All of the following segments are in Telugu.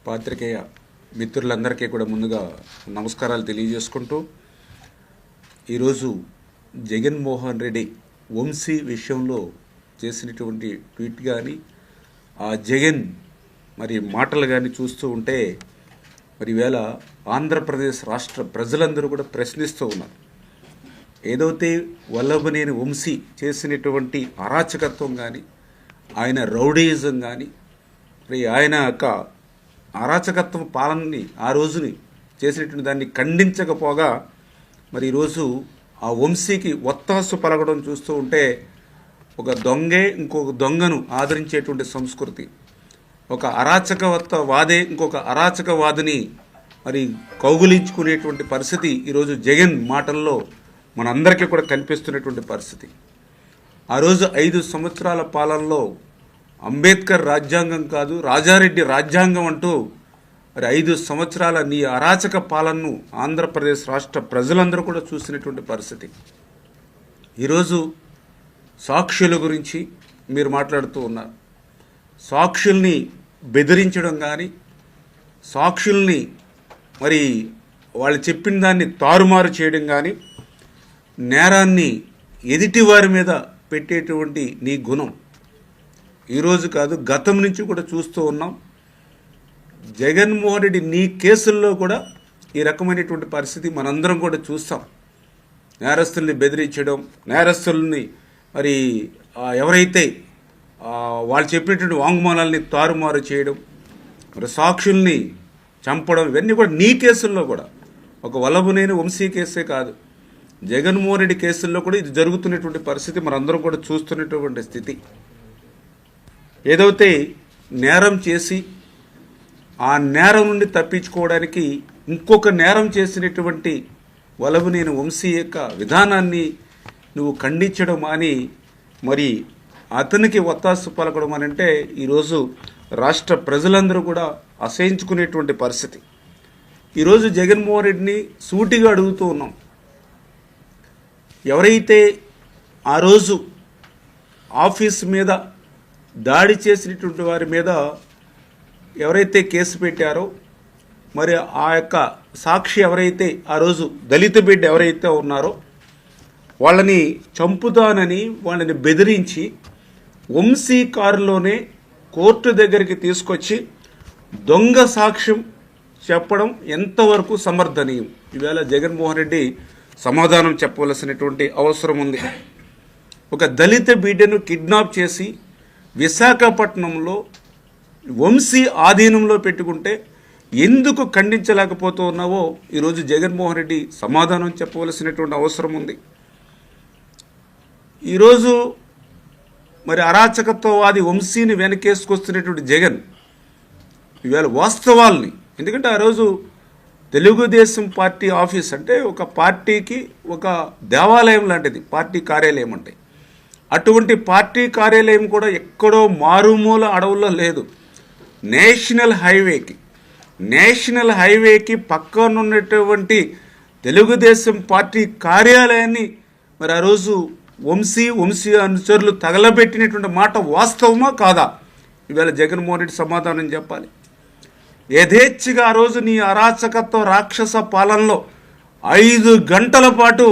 పాత్రికేయ మిత్రులందరికీ కూడా ముందుగా నమస్కారాలు తెలియజేసుకుంటూ ఈరోజు జగన్మోహన్ రెడ్డి వంశీ విషయంలో చేసినటువంటి ట్వీట్ కానీ ఆ జగన్ మరి మాటలు కానీ చూస్తూ ఉంటే మరి ఈవేళ ఆంధ్రప్రదేశ్ రాష్ట్ర ప్రజలందరూ కూడా ప్రశ్నిస్తూ ఉన్నారు. ఏదైతే వల్లభనేని వంశీ చేసినటువంటి అరాచకత్వం కానీ ఆయన రౌడీయిజం కానీ మరి ఆయన యొక్క అరాచకత్వం పాలనని ఆ రోజుని చేసినటువంటి దాన్ని ఖండించకపోగా మరి ఈరోజు ఆ వంశీకి ఒత్తాసు పలకడం చూస్తూ ఉంటే ఒక దొంగే ఇంకొక దొంగను ఆదరించేటువంటి సంస్కృతి, ఒక అరాచకవాదే ఇంకొక అరాచకవాదిని మరి కౌగులించుకునేటువంటి పరిస్థితి ఈరోజు జగన్ మాటల్లో మనందరికీ కూడా కనిపిస్తున్నటువంటి పరిస్థితి. ఆ రోజు 5 సంవత్సరాల పాలనలో అంబేద్కర్ రాజ్యాంగం కాదు రాజారెడ్డి రాజ్యాంగం అంటూ మరి 5 సంవత్సరాల నీ అరాచక పాలనను ఆంధ్రప్రదేశ్ రాష్ట్ర ప్రజలందరూ కూడా చూసినటువంటి పరిస్థితి. ఈరోజు సాక్షుల గురించి మీరు మాట్లాడుతూ ఉన్నారు. సాక్షుల్ని బెదిరించడం కానీ సాక్షుల్ని మరి వాళ్ళు చెప్పిన దాన్ని తారుమారు చేయడం కానీ నేరాన్ని ఎదుటి వారి మీద పెట్టేటువంటి నీ గుణం ఈరోజు కాదు గతం నుంచి కూడా చూస్తూ ఉన్నాం. జగన్మోహన్ రెడ్డి నీ కేసుల్లో కూడా ఈ రకమైనటువంటి పరిస్థితి మనందరం కూడా చూస్తాం. నేరస్తుల్ని బెదిరించడం, నేరస్తుల్ని మరి ఎవరైతే వాళ్ళు చెప్పినటువంటి వాంగ్మూలాల్ని తారుమారు చేయడం, మరి సాక్షుల్ని చంపడం, ఇవన్నీ కూడా నీ కేసుల్లో కూడా ఒక వల్లభనేని వంశీ కేసే కాదు జగన్మోహన్ రెడ్డి కేసుల్లో కూడా ఇది జరుగుతున్నటువంటి పరిస్థితి మనందరం కూడా చూస్తున్నటువంటి స్థితి. ఏదైతే నేరం చేసి ఆ నేరం నుండి తప్పించుకోవడానికి ఇంకొక నేరం చేసినటువంటి వల్లభనేని వంశీ యొక్క విధానాన్ని నువ్వు ఖండించడం అని మరి అతనికి ఒత్తాసు పలకడం అని అంటే ఈరోజు రాష్ట్ర ప్రజలందరూ కూడా అసహించుకునేటువంటి పరిస్థితి. ఈరోజు జగన్మోహన్ రెడ్డిని సూటిగా అడుగుతూ ఉన్నాం. ఎవరైతే ఆ రోజు ఆఫీస్ మీద దాడి చేసినటువంటి వారి మీద ఎవరైతే కేసు పెట్టారో మరి ఆ యొక్క సాక్షి ఎవరైతే ఆ రోజు దళిత బిడ్డ ఎవరైతే ఉన్నారో వాళ్ళని చంపుతానని వాళ్ళని బెదిరించి వంశీ కారులోనే కోర్టు దగ్గరికి తీసుకొచ్చి దొంగ సాక్ష్యం చెప్పడం ఎంతవరకు సమర్థనీయం? ఈవేళ జగన్మోహన్ రెడ్డి సమాధానం చెప్పవలసినటువంటి అవసరం ఉంది. ఒక దళిత బిడ్డను కిడ్నాప్ చేసి విశాఖపట్నంలో వంశీ ఆధీనంలో పెట్టుకుంటే ఎందుకు ఖండించలేకపోతూ ఉన్నావో ఈరోజు జగన్మోహన్ రెడ్డి సమాధానం చెప్పవలసినటువంటి అవసరం ఉంది. ఈరోజు మరి అరాచకత్వవాది వంశీని వెనకేసుకొస్తున్నటువంటి జగన్ ఇవాళ వాస్తవాల్ని, ఎందుకంటే ఆ రోజు తెలుగుదేశం పార్టీ ఆఫీస్ అంటే ఒక పార్టీకి ఒక దేవాలయం లాంటిది పార్టీ కార్యాలయం అంటే, అటువంటి పార్టీ కార్యాలయం కూడా ఎక్కడో మారుమూల అడవుల్లో లేదు. నేషనల్ హైవేకి పక్కనున్నటువంటి తెలుగుదేశం పార్టీ కార్యాలయాన్ని మరి ఆ రోజు వంశీ అనుచరులు తగలబెట్టినటువంటి మాట వాస్తవమా కాదా? ఇవాళ జగన్మోహన్ రెడ్డి సమాధానం చెప్పాలి. యథేచ్ఛగా ఆ రోజు నీ అరాచకత్వ రాక్షస పాలనలో 5 గంటల పాటు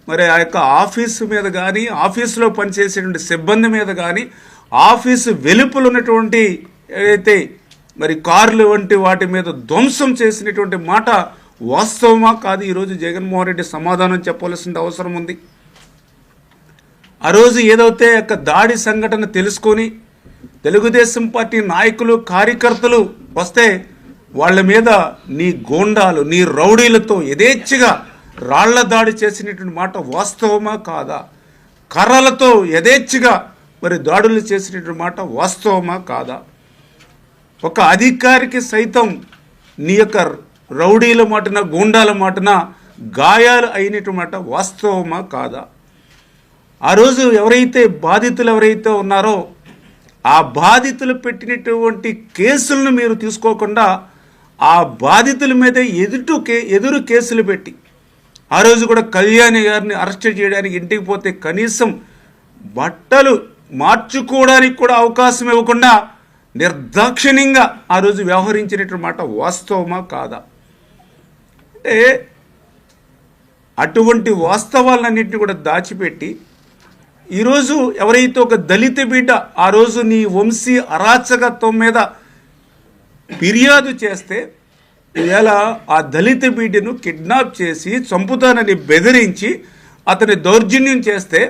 మరి ఆ యొక్క ఆఫీసు మీద కానీ ఆఫీసులో పనిచేసేటువంటి సిబ్బంది మీద కానీ ఆఫీసు వెలుపల ఉన్నటువంటి ఏదైతే మరి కార్లు వంటి వాటి మీద ధ్వంసం చేసినటువంటి మాట వాస్తవమా కాదు? ఈరోజు జగన్మోహన్ రెడ్డి సమాధానం చెప్పవలసిన అవసరం ఉంది. ఆ రోజు ఏదైతే యొక్క దాడి సంఘటన తెలుసుకొని తెలుగుదేశం పార్టీ నాయకులు కార్యకర్తలు వస్తే వాళ్ళ మీద నీ గోండాలు నీ రౌడీలతో యథేచ్ఛగా రాళ్ల దాడి చేసినటువంటి మాట వాస్తవమా కాదా? కర్రలతో యథేచ్ఛగా మరి దాడులు చేసినటువంటి మాట వాస్తవమా కాదా? ఒక అధికారికి సైతం నీ యొక్క రౌడీల మాటన గోండాల మాటన గాయాలు అయినటువంటి మాట వాస్తవమా కాదా? ఆ రోజు బాధితులు ఎవరైతే ఉన్నారో ఆ బాధితులు పెట్టినటువంటి కేసులను మీరు తీసుకోకుండా ఆ బాధితుల మీద ఎదురు కేసులు పెట్టి ఆ రోజు కూడా కళ్యాణి గారిని అరెస్ట్ చేయడానికి ఇంటికి పోతే కనీసం బట్టలు మార్చుకోవడానికి కూడా అవకాశం ఇవ్వకుండా నిర్దాక్షిణ్యంగా ఆ రోజు వ్యవహరించినటువంటి మాట వాస్తవమా కాదా? అంటే అటువంటి వాస్తవాలన్నింటినీ కూడా దాచిపెట్టి ఈరోజు ఎవరైతే ఒక దళిత బిడ్డ ఆ రోజు నీ వంశీ అరాచకత్వం మీద ఫిర్యాదు చేస్తే ఇవాళ ఆ దళిత బిడ్డను కిడ్నాప్ చేసి చంపుతానని బెదిరించి అతని దౌర్జన్యం చేస్తే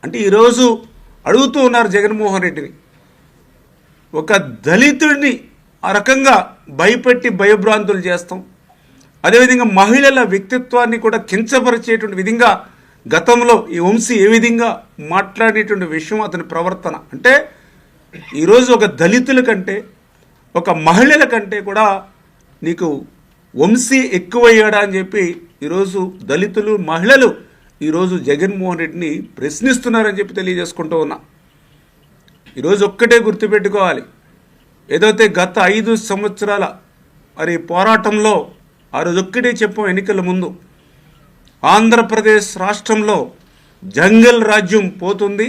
అంటే ఈరోజు అడుగుతూ ఉన్నారు జగన్మోహన్ రెడ్డిని, ఒక దళితుడిని ఆ రకంగా భయపెట్టి భయభ్రాంతులు చేస్తాం, అదేవిధంగా మహిళల వ్యక్తిత్వాన్ని కూడా కించపరిచేటువంటి విధంగా గతంలో ఈ వంశీ ఏ విధంగా మాట్లాడేటువంటి విషయం అతని ప్రవర్తన అంటే ఈరోజు ఒక దళితుల కంటే ఒక మహిళల కంటే కూడా నీకు వంశీ ఎక్కువయ్యాడా అని చెప్పి ఈరోజు దళితులు మహిళలు ఈరోజు జగన్మోహన్ రెడ్డిని ప్రశ్నిస్తున్నారని చెప్పి తెలియజేసుకుంటూ ఉన్నా. ఈరోజు ఒక్కటే గుర్తుపెట్టుకోవాలి, ఏదైతే గత 5 సంవత్సరాల మరి పోరాటంలో ఆ రోజు ఒక్కటే చెప్పాం, ఎన్నికల ముందు ఆంధ్రప్రదేశ్ రాష్ట్రంలో జంగల్ రాజ్యం పోతుంది,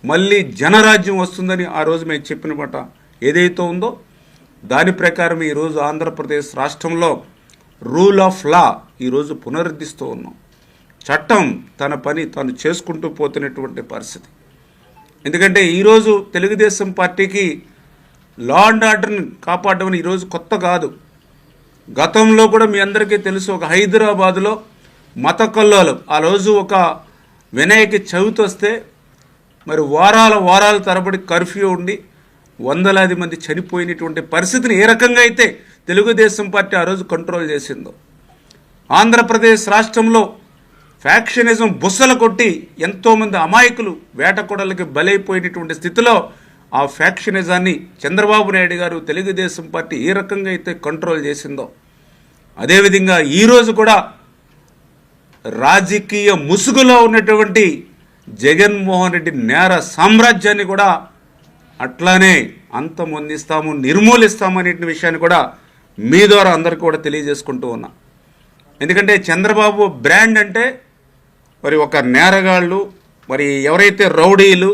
మళ్ళీ జనరాజ్యం వస్తుందని ఆ రోజు మేము చెప్పిన మాట ఏదైతే ఉందో దాని ప్రకారం ఈరోజు ఆంధ్రప్రదేశ్ రాష్ట్రంలో రూల్ ఆఫ్ లా ఈరోజు పునరుద్ధరిస్తూ ఉన్నాం. చట్టం తన పని తాను చేసుకుంటూ పోతున్నటువంటి పరిస్థితి. ఎందుకంటే ఈరోజు తెలుగుదేశం పార్టీకి లా అండ్ ఆర్డర్ని కాపాడడం ఈరోజు కొత్త కాదు. గతంలో కూడా మీ అందరికీ తెలుసు, ఒక హైదరాబాదులో మత కల్లోలం ఆ రోజు ఒక వినాయక చవితి వస్తే మరి వారాల తరబడి కర్ఫ్యూ ఉండి వందలాది మంది చనిపోయినటువంటి పరిస్థితిని ఏ రకంగా అయితే తెలుగుదేశం పార్టీ ఆ రోజు కంట్రోల్ చేసిందో, ఆంధ్రప్రదేశ్ రాష్ట్రంలో ఫ్యాక్షనిజం బుస్సలు కొట్టి ఎంతోమంది అమాయకులు వేటకొడలకి బలైపోయినటువంటి స్థితిలో ఆ ఫ్యాక్షనిజాన్ని చంద్రబాబు నాయుడు గారు తెలుగుదేశం పార్టీ ఏ రకంగా అయితే కంట్రోల్ చేసిందో, అదేవిధంగా ఈరోజు కూడా రాజకీయ ముసుగులో ఉన్నటువంటి జగన్మోహన్ రెడ్డి నేర సామ్రాజ్యాన్ని కూడా అట్లానే అంతమొందిస్తాము, నిర్మూలిస్తామనే విషయాన్ని కూడా మీ ద్వారా అందరికీ కూడా తెలియజేసుకుంటూ ఉన్నా. ఎందుకంటే చంద్రబాబు బ్రాండ్ అంటే మరి ఒక నేరగాళ్ళు, మరి ఎవరైతే రౌడీలు,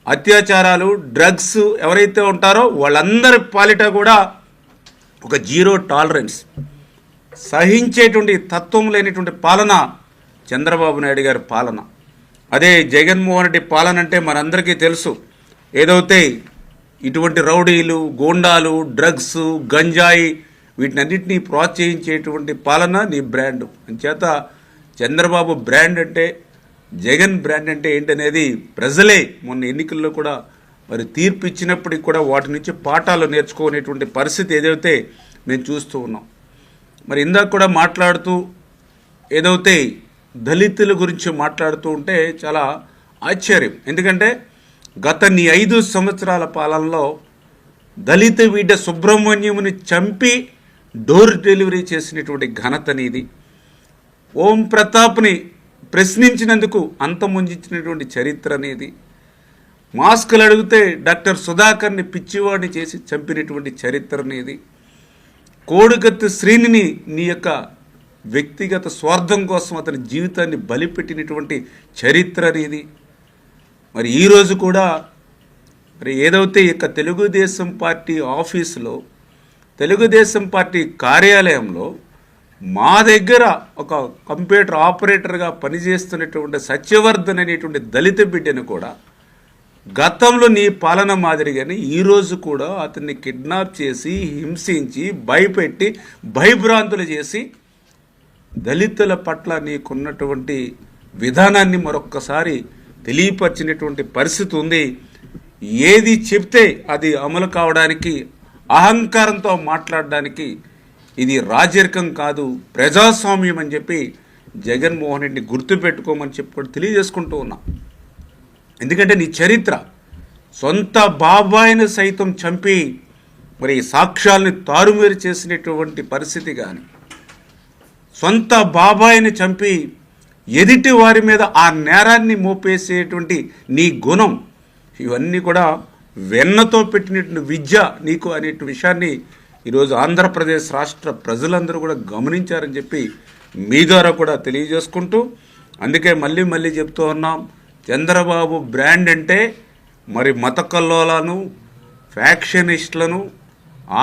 అత్యాచారాలు, డ్రగ్స్ ఎవరైతే ఉంటారో వాళ్ళందరి పాలిట కూడా ఒక జీరో టాలరెన్స్, సహించేటువంటి తత్వం లేనిటువంటి పాలన చంద్రబాబు నాయుడు గారి పాలన. అదే జగన్మోహన్ రెడ్డి పాలన అంటే మనందరికీ తెలుసు, ఏదైతే ఇటువంటి రౌడీలు, గూండాలు, డ్రగ్స్, గంజాయి వీటినన్నింటినీ ప్రోత్సహించేటువంటి పాలన నీ బ్రాండ్. అంచేత చంద్రబాబు బ్రాండ్ అంటే, జగన్ బ్రాండ్ అంటే ఏంటనేది ప్రజలే మొన్న ఎన్నికల్లో కూడా మరి తీర్పు ఇచ్చినప్పటికి కూడా వాటి నుంచి పాఠాలు నేర్చుకునేటువంటి పరిస్థితి ఏదైతే మేము చూస్తూ ఉన్నాం. మరి ఇందాక కూడా మాట్లాడుతూ ఏదైతే దళితుల గురించి మాట్లాడుతూ ఉంటే చాలా ఆశ్చర్యం. ఎందుకంటే గత నీ 5 సంవత్సరాల పాలనలో దళిత బిడ్డ సుబ్రహ్మణ్యముని చంపి డోర్ డెలివరీ చేసినటువంటి ఘనత నీది. ఓం ప్రతాప్ని ప్రశ్నించినందుకు అంతమొందించినటువంటి చరిత్ర అనేది, మాస్కులు అడిగితే డాక్టర్ సుధాకర్ని పిచ్చివాడిని చేసి చంపినటువంటి చరిత్ర అనేది, కోడికత్తి శ్రీనిని నీ యొక్క వ్యక్తిగత స్వార్థం కోసం అతని జీవితాన్ని బలిపెట్టినటువంటి చరిత్ర అనేది. మరి ఈరోజు కూడా మరి ఏదైతే ఇక తెలుగుదేశం పార్టీ ఆఫీసులో, తెలుగుదేశం పార్టీ కార్యాలయంలో మా దగ్గర ఒక కంప్యూటర్ ఆపరేటర్గా పనిచేస్తున్నటువంటి సత్యవర్ధన్ అనేటువంటి దళిత బిడ్డను కూడా గతంలో నీ పాలన మాదిరిగానే ఈరోజు కూడా అతన్ని కిడ్నాప్ చేసి, హింసించి, భయపెట్టి, భయభ్రాంతులు చేసి దళితుల పట్ల నీకున్నటువంటి విధానాన్ని మరొక్కసారి తెలియపరిచినటువంటి పరిస్థితి ఉంది. ఏది చెప్తే అది అమలు కావడానికి, అహంకారంతో మాట్లాడడానికి ఇది రాజరికం కాదు, ప్రజాస్వామ్యం అని చెప్పి జగన్మోహన్ రెడ్డిని గుర్తుపెట్టుకోమని చెప్పి తెలియజేసుకుంటూ ఉన్నా. ఎందుకంటే నీ చరిత్ర, సొంత బాబాయిని సైతం చంపి మరి సాక్ష్యాలని తారుమేరు చేసినటువంటి పరిస్థితి కానీ, సొంత బాబాయిని చంపి ఎదుటి వారి మీద ఆ నేరాన్ని మోపేసేటువంటి నీ గుణం, ఇవన్నీ కూడా వెన్నతో పెట్టినటువంటి విద్య నీకు అనే విషయాన్ని ఈరోజు ఆంధ్రప్రదేశ్ రాష్ట్ర ప్రజలందరూ కూడా గమనించారని చెప్పి మీ ద్వారా కూడా తెలియజేసుకుంటూ, అందుకే మళ్ళీ చెప్తూ ఉన్నాం, చంద్రబాబు బ్రాండ్ అంటే మరి మత కల్లోలాను, ఫ్యాక్షనిస్టులను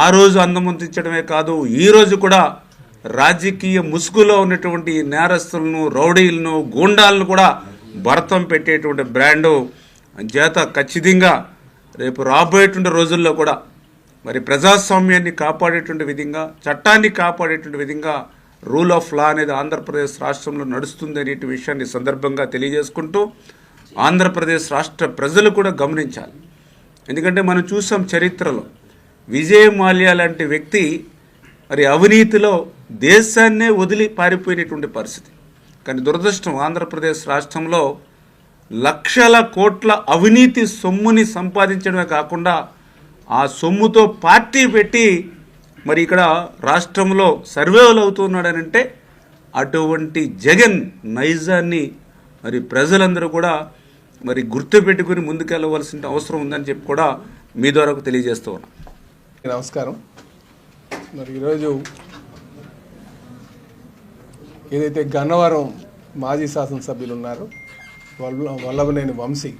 ఆ రోజు అందముందించడమే కాదు, ఈరోజు కూడా రాజకీయ ముసుగులో ఉన్నటువంటి నేరస్తులను, రౌడీలను, గూండాలను కూడా భరతం పెట్టేటువంటి బ్రాండు చేత ఖచ్చితంగా రేపు రాబోయేటువంటి రోజుల్లో కూడా మరి ప్రజాస్వామ్యాన్ని కాపాడేటువంటి విధంగా, చట్టాన్ని కాపాడేటువంటి విధంగా రూల్ ఆఫ్ లా అనేది ఆంధ్రప్రదేశ్ రాష్ట్రంలో నడుస్తుంది అనే విషయాన్ని సందర్భంగా తెలియజేసుకుంటూ ఆంధ్రప్రదేశ్ రాష్ట్ర ప్రజలు కూడా గమనించాలి. ఎందుకంటే మనం చూసాం చరిత్రలో విజయ్ మాల్యా లాంటి వ్యక్తి మరి అవినీతిలో దేశాన్నే వదిలి పారిపోయినటువంటి పరిస్థితి. కానీ దురదృష్టం, ఆంధ్రప్రదేశ్ రాష్ట్రంలో లక్షల కోట్ల అవినీతి సొమ్ముని సంపాదించడమే కాకుండా ఆ సొమ్ముతో పార్టీ పెట్టి మరి ఇక్కడ రాష్ట్రంలో సర్వేలు అవుతున్నాడనంటే అటువంటి జగన్ నైజాన్ని మరి ప్రజలందరూ కూడా మరి గుర్తుపెట్టుకుని ముందుకెళ్ళవలసిన అవసరం ఉందని చెప్పి కూడా మీ ద్వారా తెలియజేస్తూ ఉన్నాం. నమస్కారం. మరి ఈరోజు ఏదైతే గన్నవరం మాజీ శాసనసభ్యులు ఉన్నారో వల్లభనేని వంశీ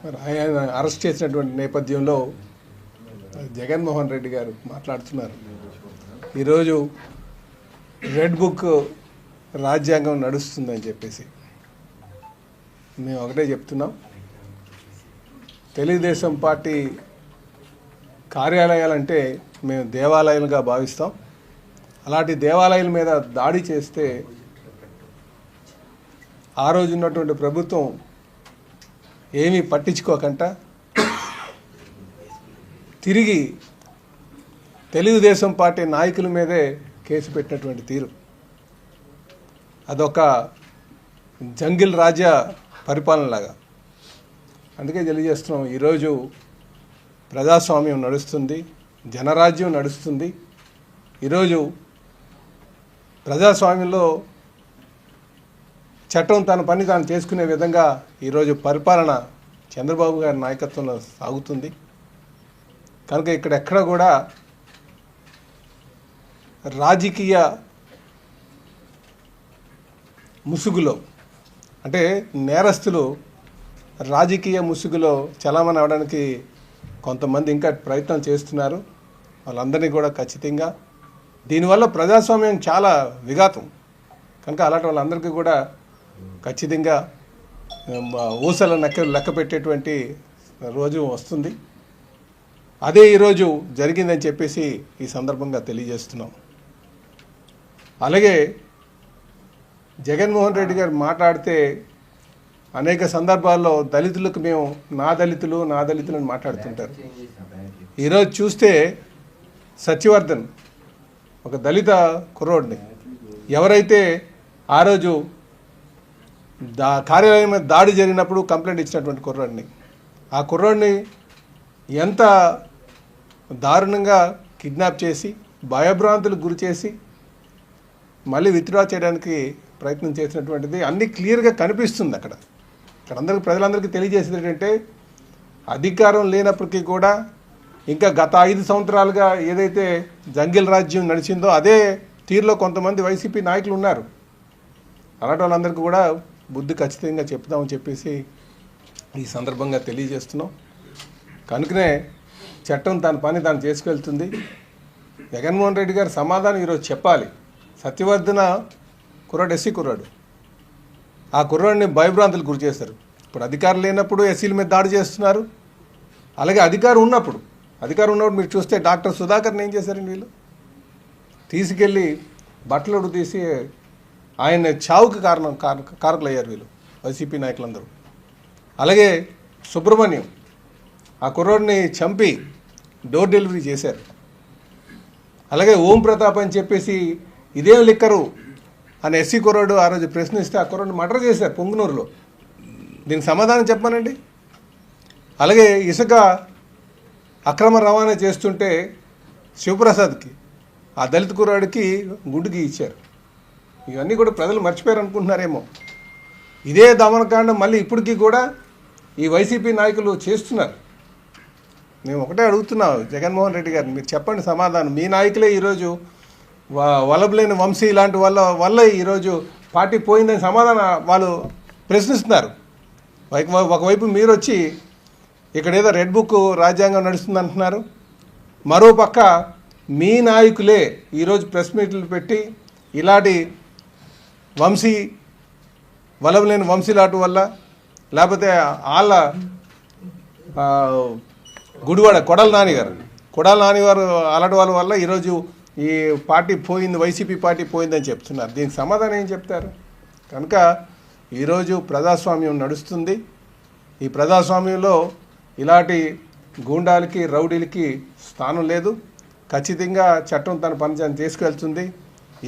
మరి ఆయన అరెస్ట్ చేసినటువంటి నేపథ్యంలో జగన్మోహన్ రెడ్డి గారు మాట్లాడుతున్నారు. ఈరోజు రెడ్ బుక్ రాజ్యాంగం నడుస్తుందని చెప్పేసి మేము ఒకటే చెప్తున్నాం. తెలుగుదేశం పార్టీ కార్యాలయాలంటే మేము దేవాలయాలుగా భావిస్తాం. అలాంటి దేవాలయాల మీద దాడి చేస్తే ఆ రోజు ఉన్నటువంటి ప్రభుత్వం ఏమీ పట్టించుకోకుండా తిరిగి తెలుగుదేశం పార్టీ నాయకుల మీదే కేసు పెట్టినటువంటి తీరు అదొక జంగిల్ రాజ్య పరిపాలనలాగా. అందుకే తెలియజేస్తున్నాం, ఈరోజు ప్రజాస్వామ్యం నడుస్తుంది, జనరాజ్యం నడుస్తుంది. ఈరోజు ప్రజాస్వామ్యంలో చట్టం తన పని తాను చేసుకునే విధంగా ఈరోజు పరిపాలన చంద్రబాబు గారి నాయకత్వంలో సాగుతుంది. కనుక ఇక్కడెక్కడ కూడా రాజకీయ ముసుగులో, అంటే నేరస్తులు రాజకీయ ముసుగులో చలామణి అవడానికి కొంతమంది ఇంకా ప్రయత్నం చేస్తున్నారు. వాళ్ళందరినీ కూడా ఖచ్చితంగా దీనివల్ల ప్రజాస్వామ్యం చాలా విఘాతం. కనుక అలాంటి వాళ్ళందరికీ కూడా ఖచ్చితంగా ఊసల లెక్క పెట్టేటువంటి రోజు వస్తుంది. అదే ఈరోజు జరిగిందని చెప్పేసి ఈ సందర్భంగా తెలియజేస్తున్నాం. అలాగే జగన్మోహన్ రెడ్డి గారు మాట్లాడితే అనేక సందర్భాల్లో దళితులకు మేము నా దళితులు అని మాట్లాడుతుంటారు. ఈరోజు చూస్తే సత్యవర్ధన్ ఒక దళిత కుర్రోడిని ఎవరైతే ఆ రోజు కార్యాలయం మీద దాడి జరిగినప్పుడు కంప్లైంట్ ఇచ్చినటువంటి కుర్రోడిని, ఆ కుర్రోడిని ఎంత దారుణంగా కిడ్నాప్ చేసి భయభ్రాంతులకు గురి చేసి మళ్ళీ విత్డ్రా చేయడానికి ప్రయత్నం చేసినటువంటిది అన్నీ క్లియర్గా కనిపిస్తుంది. అక్కడ అందరికీ ప్రజలందరికీ తెలియజేసేది ఏంటంటే అధికారం లేనప్పటికీ కూడా ఇంకా గత 5 సంవత్సరాలుగా ఏదైతే జంగిల్ రాజ్యం నడిచిందో అదే తీరులో కొంతమంది వైసీపీ నాయకులు ఉన్నారు. అలాంటి వాళ్ళందరికీ కూడా బుద్ధి ఖచ్చితంగా చెప్తామని చెప్పేసి ఈ సందర్భంగా తెలియజేస్తున్నాం. కనుకనే చట్టం తన పని తాను చేసుకెళ్తుంది. జగన్మోహన్ రెడ్డి గారు సమాధానం ఈరోజు చెప్పాలి. సత్యవర్ధన కుర్రాడు ఎస్సీ కుర్రాడు, ఆ కుర్రాడిని భయభ్రాంతులు గురి చేస్తారు. ఇప్పుడు అధికారం లేనప్పుడు ఎస్సీల మీద దాడి చేస్తున్నారు. అలాగే అధికారం ఉన్నప్పుడు మీరు చూస్తే డాక్టర్ సుధాకర్ని ఏం చేశారండి వీళ్ళు? తీసుకెళ్ళి బట్టలు తీసి ఆయన చావుకి కారకులు అయ్యారు వీళ్ళు వైసీపీ నాయకులందరూ. అలాగే సుబ్రహ్మణ్యం ఆ కుర్రోడిని చంపి డోర్ డెలివరీ చేశారు. అలాగే ఓం ప్రతాప్ అని చెప్పేసి ఇదేం లిక్కరు అని ఎస్సీ కుర్రోడు ఆ రోజు ప్రశ్నిస్తే ఆ కుర్రోడిని మర్డర్ చేశారు పొంగునూరులో. దీనికి సమాధానం చెప్పానండి. అలాగే ఇసుక అక్రమ రవాణా చేస్తుంటే శివప్రసాద్కి ఆ దళిత కుర్రాడికి గుండుకి ఇచ్చారు. ఇవన్నీ కూడా ప్రజలు మర్చిపోయారు అనుకుంటున్నారేమో. ఇదే దమనకాండం మళ్ళీ ఇప్పటికీ కూడా ఈ వైసీపీ నాయకులు చేస్తున్నారు. మేము ఒకటే అడుగుతున్నాం జగన్మోహన్ రెడ్డి గారిని, మీరు చెప్పండి సమాధానం. మీ నాయకులే ఈరోజు వల్లభనేని వంశీ ఇలాంటి వల్ల ఈరోజు పార్టీ పోయిందని సమాధానం వాళ్ళు ప్రశ్నిస్తున్నారు. ఒకవైపు మీరు వచ్చి ఇక్కడ ఏదో రెడ్ బుక్ రాజ్యాంగం నడుస్తుంది అంటున్నారు. మరో పక్క మీ నాయకులే ఈరోజు ప్రెస్ మీట్లు పెట్టి ఇలాంటి వలవలేని వంశీలాటు వల్ల లేకపోతే వాళ్ళ గుడివాడ కొడాల నానిగారు అలాంటి వాళ్ళ వల్ల ఈరోజు ఈ పార్టీ పోయింది, వైసీపీ పార్టీ పోయిందని చెప్తున్నారు. దీనికి సమాధానం ఏం చెప్తారు? కనుక ఈరోజు ప్రజాస్వామ్యం నడుస్తుంది. ఈ ప్రజాస్వామ్యంలో ఇలాంటి గూండాలకి రౌడీలకి స్థానం లేదు. ఖచ్చితంగా చట్టం తన పని తీసుకెళ్తుంది.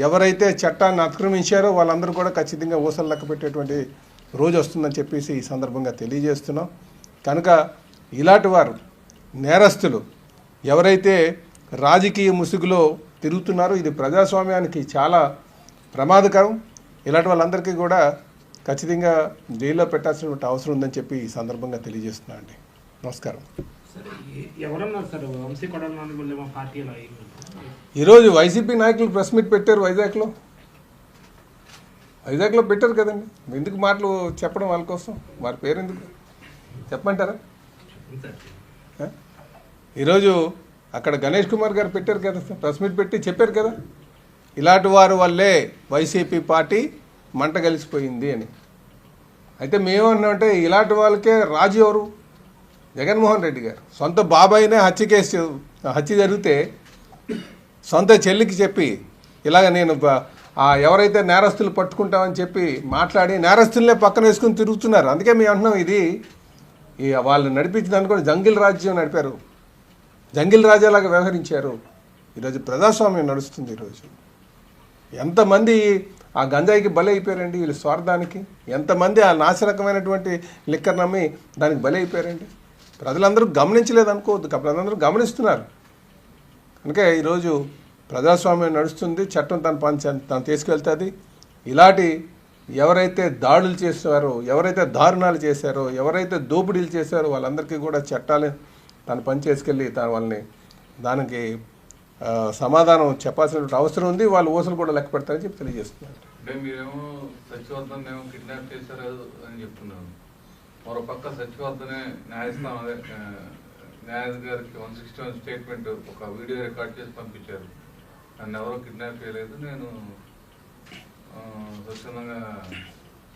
ఎవరైతే చట్టాన్ని అతిక్రమించారో వాళ్ళందరూ కూడా ఖచ్చితంగా ఊసలు లెక్క పెట్టేటువంటి రోజు వస్తుందని చెప్పేసి ఈ సందర్భంగా తెలియజేస్తున్నాం. కనుక ఇలాంటి వారు నేరస్తులు ఎవరైతే రాజకీయ ముసుగులో తిరుగుతున్నారో ఇది ప్రజాస్వామ్యానికి చాలా ప్రమాదకరం. ఇలాంటి వాళ్ళందరికీ కూడా ఖచ్చితంగా జైల్లో పెట్టాల్సినటువంటి అవసరం ఉందని చెప్పి ఈ సందర్భంగా తెలియజేస్తున్నాను అండి. నమస్కారం. ఈరోజు వైసీపీ నాయకులు ప్రెస్ మీట్ పెట్టారు వైజాగ్లో పెట్టారు కదండి. ఎందుకు మాటలు చెప్పడం వాళ్ళ కోసం? వారి పేరు ఎందుకు చెప్పమంటారా? ఈరోజు అక్కడ గణేష్ కుమార్ గారు పెట్టారు కదా, ప్రెస్ మీట్ పెట్టి చెప్పారు కదా, ఇలాంటి వారి వల్లే వైసీపీ పార్టీ మంట కలిసిపోయింది అని. అయితే మేమన్నామంటే ఇలాంటి వాళ్ళకే రాజు ఎవరు? జగన్మోహన్ రెడ్డి గారు. సొంత బాబాయినే హత్య జరిగితే సొంత చెల్లికి చెప్పి ఇలాగ నేను ఎవరైతే నేరస్తులు పట్టుకుంటామని చెప్పి మాట్లాడి నేరస్తులనే పక్కన వేసుకుని తిరుగుతున్నారు. అందుకే మేము అంటున్నాం ఇది వాళ్ళు నడిపించడానికి కూడా జంగిల్ రాజ్యం నడిపారు, జంగిల్ రాజాలాగా వ్యవహరించారు. ఈరోజు ప్రజాస్వామ్యం నడుస్తుంది. ఈరోజు ఎంతమంది ఆ గంజాయికి బలి అయిపోయారండి వీళ్ళు స్వార్థానికి. ఎంతమంది ఆ నాశరకమైనటువంటి లిక్కర్ నమ్మి దానికి బలి అయిపోయారండి. ప్రజలందరూ గమనించలేదు అనుకోవద్దు, ప్రజలందరూ గమనిస్తున్నారు. కనుక ఈరోజు ప్రజాస్వామ్యం నడుస్తుంది. చట్టం తన పని తను తీసుకెళ్తుంది. ఇలాంటి ఎవరైతే దాడులు చేశారో, ఎవరైతే దారుణాలు చేశారో, ఎవరైతే దోపిడీలు చేశారో వాళ్ళందరికీ కూడా చట్టాలు తన పని చేసుకెళ్ళి వాళ్ళని దానికి సమాధానం చెప్పాల్సినటువంటి అవసరం ఉంది. వాళ్ళు ఊసలు కూడా లెక్క పెడతారని చెప్పి తెలియజేస్తున్నారు. అంటే మీరేమో సచివర్ధన్ ఏమో కిడ్నాప్ చేశారు అని చెప్తున్నారు. మరో పక్క సచివర్ధనే న్యాయస్థానం న్యాయాధికారికి 161 స్టేట్మెంట్ ఒక వీడియో రికార్డ్ చేసి పంపించారు. నన్ను ఎవరో కిడ్నాప్ చేయలేదు, నేను స్వచ్ఛందంగా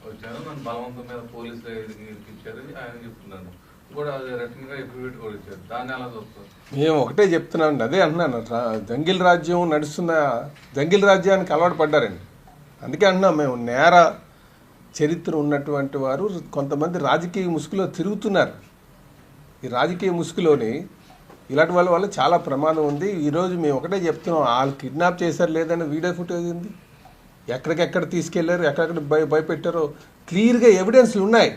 వచ్చాను, నన్ను బలవంతం మీద పోలీసులు ఇచ్చారు ఆయన చెప్తున్నాను. కూడా అది రిటర్న్గా ఎఫిడవిట్ కూడా ఇచ్చారు. దాన్ని ఎలా చూస్తారు? మేము ఒకటే చెప్తున్నామండి, అదే అంటున్నాను. జంగిల్ రాజ్యం నడుస్తున్న జంగిల్ రాజ్యానికి అలవాటు పడ్డారండి. అందుకే అంటున్నాం మేము నేర చరిత్ర ఉన్నటువంటి వారు కొంతమంది రాజకీయ ముసుగులో తిరుగుతున్నారు. ఈ రాజకీయ ముసుగులోని ఇలాంటి వాళ్ళ వల్ల చాలా ప్రమాదం ఉంది. ఈరోజు మేము ఒకటే చెప్తున్నాం, వాళ్ళు కిడ్నాప్ చేశారు లేదని వీడియో ఫుటేజ్ ఉంది, ఎక్కడికెక్కడ తీసుకెళ్లారు, ఎక్కడెక్కడ భయపెట్టారో క్లియర్గా ఎవిడెన్స్లు ఉన్నాయి.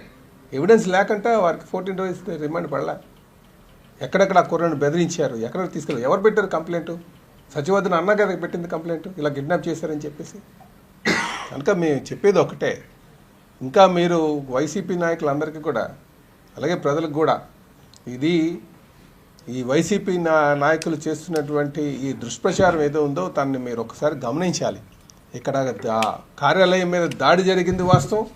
ఎవిడెన్స్ లేకుండా వారికి 14 days రిమాండ్ పడలే. ఎక్కడెక్కడ ఆ కుర్రను బెదిరించారు, ఎక్కడ తీసుకెళ్ళారు, ఎవరు పెట్టారు కంప్లైంట్? సచివర్ధన్ అన్న కదా పెట్టింది కంప్లైంట్, ఇలా కిడ్నాప్ చేశారని చెప్పేసి. కనుక మేము చెప్పేది ఒకటే, ఇంకా మీరు వైసీపీ నాయకులందరికీ కూడా అలాగే ప్రజలకు కూడా ఈ వైసీపీ నాయకులు చేస్తున్నటువంటి ఈ దుష్ప్రచారం ఏదో ఉందో దాన్ని మీరు ఒకసారి గమనించాలి. ఇక్కడ కార్యాలయం మీద దాడి జరిగింది వాస్తవం,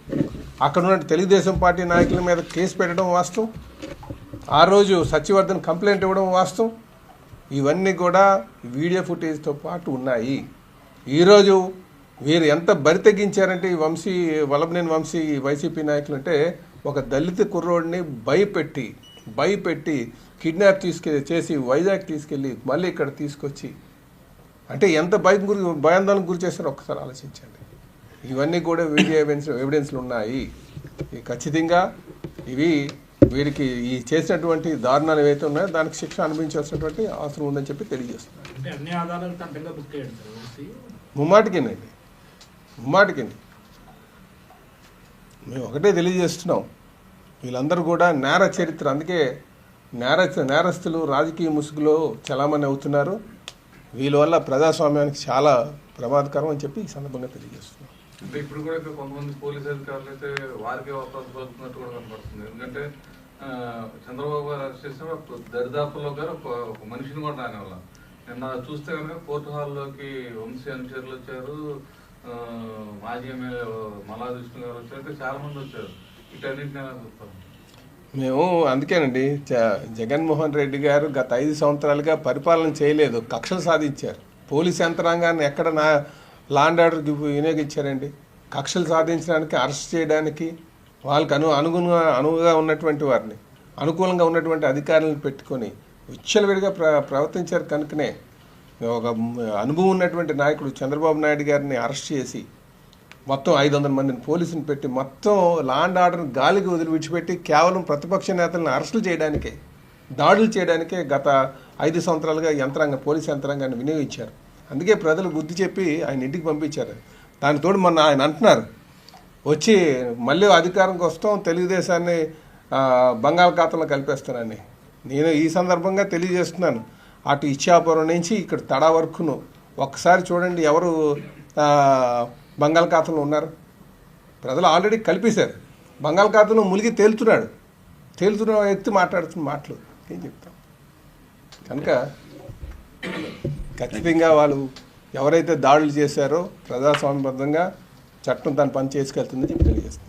అక్కడ ఉన్న తెలుగుదేశం పార్టీ నాయకుల మీద కేసు పెట్టడం వాస్తవం, ఆ రోజు సచివర్ధన్ కంప్లైంట్ ఇవ్వడం వాస్తవం. ఇవన్నీ కూడా వీడియో ఫుటేజ్తో పాటు ఉన్నాయి. ఈరోజు వీరు ఎంత బరి తెగించారంటే ఈ వల్లభనేని వంశీ వైసీపీ నాయకులు అంటే ఒక దళిత కుర్రోడిని భయపెట్టి కిడ్నాప్ చేసి వైజాగ్ తీసుకెళ్ళి మళ్ళీ ఇక్కడ తీసుకొచ్చి అంటే ఎంత భయాందోళనకు గురి చేస్తారో ఒక్కసారి ఆలోచించండి. ఇవన్నీ కూడా వీడియో ఎవిడెన్స్లు ఉన్నాయి. ఖచ్చితంగా వీరికి ఈ చేసినటువంటి దారుణాలు ఏవైతే ఉన్నాయో దానికి శిక్ష అనుభవించాల్సినటువంటి అవసరం ఉందని చెప్పి తెలియజేస్తున్నారు. ముమ్మాటికేనండి. మేము ఒకటే తెలియజేస్తున్నాం, వీళ్ళందరూ కూడా నేర చరిత్ర, అందుకే నేరస్తులు రాజకీయ ముసుగులో చలామణి అవుతున్నారు. వీళ్ళ వల్ల ప్రజాస్వామ్యానికి చాలా ప్రమాదకరం అని చెప్పి ఈ సందర్భంగా తెలియజేస్తున్నాం. అంటే ఇప్పుడు కూడా కొంతమంది పోలీసు అధికారులు అయితే వారికి అవకాశం పడుతున్నట్టు కూడా కనపడుతుంది. ఎందుకంటే చంద్రబాబు గారు అరెస్ట్ చేసినప్పుడు దరిదాపుల్లో గారు ఒక మనిషిని కూడా రాని వల్ల నిన్న చూస్తే కనుక కోర్టు హాల్లోకి వంశీ అనుచరులు వచ్చారు, మాజీ ఎమ్మెల్యే మల్లాది విష్ణు గారు వచ్చారు, చాలా మంది వచ్చారు. వీటన్నింటినీ ఎలా చూస్తారు? మేము అందుకేనండి జగన్మోహన్ రెడ్డి గారు గత 5 సంవత్సరాలుగా పరిపాలన చేయలేదు, కక్షలు సాధించారు. పోలీస్ యంత్రాంగాన్ని ఎక్కడ లాండ్ ఆర్డర్కి వినియోగించారండి? కక్షలు సాధించడానికి, అరెస్ట్ చేయడానికి, వాళ్ళకి అనువుగా ఉన్నటువంటి వారిని, అనుకూలంగా ఉన్నటువంటి అధికారులను పెట్టుకొని విచ్చలవిడిగా ప్రవర్తించారు. కనుకనే ఒక అనుభవం ఉన్నటువంటి నాయకుడు చంద్రబాబు నాయుడు గారిని అరెస్ట్ చేసి మొత్తం 500 మందిని పోలీసుని పెట్టి మొత్తం లాండ్ ఆర్డర్ని గాలికి విడిచిపెట్టి కేవలం ప్రతిపక్ష నేతలను అరెస్టులు చేయడానికే, దాడులు చేయడానికే గత 5 సంవత్సరాలుగా పోలీస్ యంత్రాంగాన్ని వినియోగించారు. అందుకే ప్రజలు బుద్ధి చెప్పి ఆయన ఇంటికి పంపించారు. దానితోడు మొన్న ఆయన అంటున్నారు, వచ్చి మళ్ళీ అధికారంకి వస్తాం, తెలుగుదేశాన్ని బంగాళాఖాతంలో కలిపేస్తానని. నేను ఈ సందర్భంగా తెలియజేస్తున్నాను, అటు ఇచ్చాపురం నుంచి ఇక్కడ తడా వరకును ఒక్కసారి చూడండి ఎవరు బంగాళాఖాతంలో ఉన్నారు. ప్రజలు ఆల్రెడీ కలిపేశారు. బంగాళాఖాతంలో మునిగి తేలుతున్న వ్యక్తి మాట్లాడుతున్న మాటలు ఏం చెప్తాం? కనుక ఖచ్చితంగా వాళ్ళు ఎవరైతే దాడులు చేశారో ప్రజాస్వామ్యబద్ధంగా చట్టం తన పని చేసుకెళ్తుందని చెప్పి తెలియజేస్తాం.